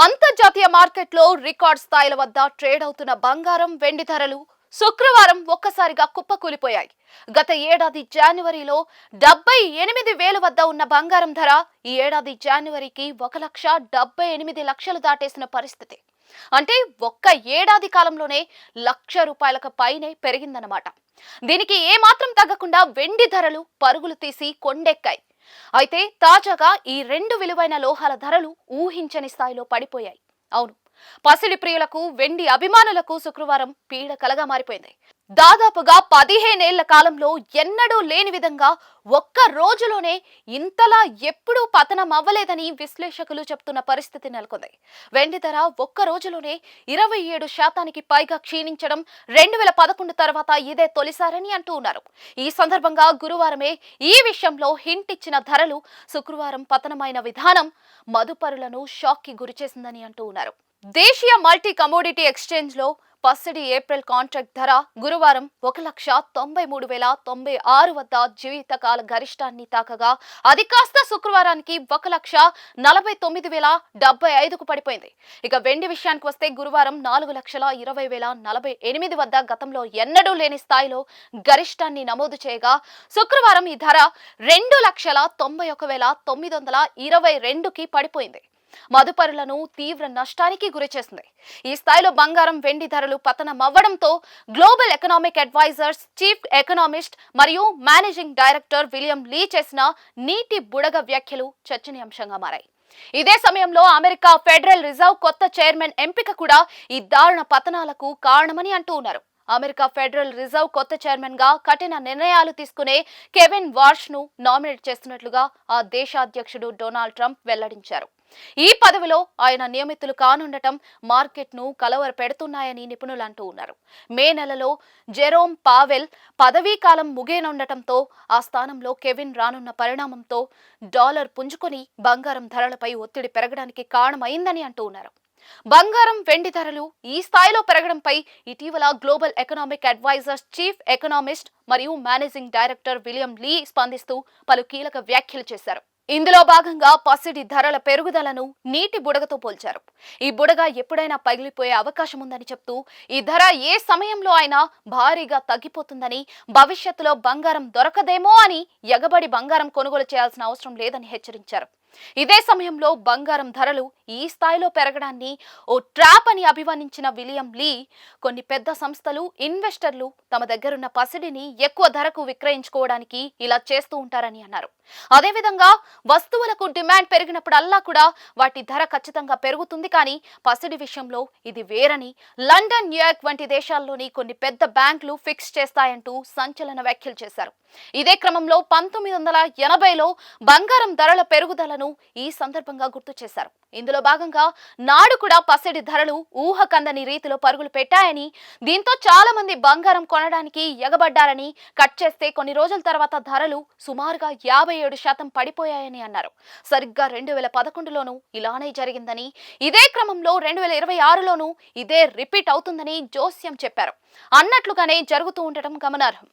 అంతర్జాతీయ మార్కెట్లో రికార్డ్ స్థాయిల వద్ద ట్రేడ్ అవుతున్న బంగారం, వెండి ధరలు శుక్రవారం ఒక్కసారిగా కుప్పకూలిపోయాయి. గత ఏడాది జనవరిలో 78,000 వద్ద ఉన్న బంగారం ధర ఈ ఏడాది జనవరికి 1,78,00,000 దాటేసిన పరిస్థితి. అంటే ఒక్క ఏడాది కాలంలోనే ₹1,00,000 పైనే పెరిగిందన్నమాట. దీనికి ఏమాత్రం తగ్గకుండా వెండి ధరలు పరుగులు తీసి కొండెక్కాయి. అయితే తాజాగా ఈ రెండు విలువైన లోహాల ధరలు ఊహించని స్థాయిలో పడిపోయాయి. అవును, పసిడి ప్రియులకు, వెండి అభిమానులకు శుక్రవారం పీడకలగా మారిపోయింది. దాదాపుగా 15 ఏళ్ల కాలంలో ఎన్నడూ లేని విధంగా ఒక్క రోజులోనే ఇంతలా ఎప్పుడూ పతనం అవ్వలేదని విశ్లేషకులు చెప్తున్న పరిస్థితి నెలకొంది. వెండి ధర ఒక్క రోజులోనే 27% పైగా క్షీణించడం 2011 తర్వాత ఇదే తొలిసారని అంటూ ఉన్నారు. ఈ సందర్భంగా గురువారమే ఈ విషయంలో హింట్ ఇచ్చిన ధరలు శుక్రవారం పతనమైన విధానం మదుపరులను షాక్ కి గురిచేసిందని అంటూ ఉన్నారు. దేశీయ మల్టీ కమోడిటీ ఎక్స్చేంజ్ లో పసిడి ఏప్రిల్ కాంట్రాక్ట్ ధర గురువారం 1,93,096 వద్ద జీవితకాల గరిష్టాన్ని తాకగా అది కాస్త శుక్రవారానికి 1,49,075కు పడిపోయింది. ఇక వెండి విషయానికి వస్తే గురువారం 4,20,048 వద్ద గతంలో ఎన్నడూ లేని స్థాయిలో గరిష్టాన్ని నమోదు చేయగా శుక్రవారం ఈ ధర 2,91,922కి పడిపోయింది. మదుపరులను తీవ్ర నష్టానికి గురిచేసింది. ఈ స్థాయిలో బంగారం, వెండి ధరలు పతనమవ్వడంతో global economic advisors chief economist మరియు మేనేజింగ్ డైరెక్టర్ విలియం లీ చేసిన నీటి బుడగ వ్యాఖ్యలు చర్చనీయాంశంగా మారాయి. ఇదే సమయంలో అమెరికా ఫెడరల్ రిజర్వ్ కొత్త చైర్మన్ ఎంపిక కూడా ఈ దారుణ పతనాలకు కారణమని అంటూ ఉన్నారు. అమెరికా ఫెడరల్ రిజర్వ్ కొత్త చైర్మన్ గా కఠిన నిర్ణయాలు తీసుకునే కెవిన్ వార్ష్ ను నామినేట్ చేస్తున్నట్లుగా ఆ దేశ అధ్యక్షుడు డొనాల్డ్ ట్రంప్ వెల్లడించారు. ఈ పదవిలో ఆయన నియమితులు కానుండటం మార్కెట్ ను కలవర పెడుతున్నాయని నిపుణులు అంటూ ఉన్నారు. మే నెలలో జెరోమ్ పావెల్ పదవీ కాలం ముగియనుండటంతో ఆ స్థానంలో కెవిన్ రానున్న పరిణామంతో డాలర్ పుంజుకొని బంగారం ధరలపై ఒత్తిడి పెరగడానికి కారణమైందని అంటూ ఉన్నారు. బంగారం, వెండి ధరలు ఈ స్థాయిలో పెరగడంపై ఇటీవల global economic advisors chief economist మరియు మేనేజింగ్ డైరెక్టర్ విలియం లీ స్పందిస్తూ పలు కీలక వ్యాఖ్యలు చేశారు. ఇందులో భాగంగా పసిడి ధరల పెరుగుదలను నీటి బుడగతో పోల్చారు. ఈ బుడగ ఎప్పుడైనా పగిలిపోయే అవకాశం ఉందని చెప్తూ ఈ ధర ఏ సమయంలో అయినా భారీగా తగ్గిపోతుందని, భవిష్యత్తులో బంగారం దొరకదేమో అని ఎగబడి బంగారం కొనుగోలు చేయాల్సిన అవసరం లేదని హెచ్చరించారు. ఇదే సమయంలో బంగారం ధరలు ఈ స్థాయిలో పెరగడాన్ని ఓ ట్రాప్ అని అభివర్ణించిన విలియం లీ, కొన్ని పెద్ద సంస్థలు, ఇన్వెస్టర్లు తమ దగ్గరున్న పసిడిని ఎక్కువ ధరకు విక్రయించుకోవడానికి ఇలా చేస్తూ ఉంటారని అన్నారు. అదేవిధంగా వస్తువులకు డిమాండ్ పెరిగినప్పుడల్లా కూడా వాటి ధర ఖచ్చితంగా పెరుగుతుంది, కానీ పసిడి విషయంలో ఇది వేరని లండన్, న్యూయార్క్ వంటి దేశాల్లోని కొన్ని పెద్ద బ్యాంకులు ఫిక్స్ చేస్తాయంటూ సంచలన వ్యాఖ్యలు చేశారు. ఇదే క్రమంలో 1980లో బంగారం ధరల పెరుగుదలను ఈ సందర్భంగా గుర్తు చేశారు. ఇందులో భాగంగా నాడు కూడా పసిడి ధరలు ఊహకందని రీతిలో పరుగులు పెట్టాయని, దీంతో చాలా మంది బంగారం కొనడానికి ఎగబడ్డారని, కట్ చేస్తే కొన్ని రోజుల తర్వాత ధరలు సుమారుగా 57% పడిపోయాయని అన్నారు. సరిగ్గా 2011లోనూ ఇలానే జరిగిందని, ఇదే క్రమంలో 2026లోనూ ఇదే రిపీట్ అవుతుందని జోస్యం చెప్పారు. అన్నట్లుగానే జరుగుతూ ఉండటం గమనార్హం.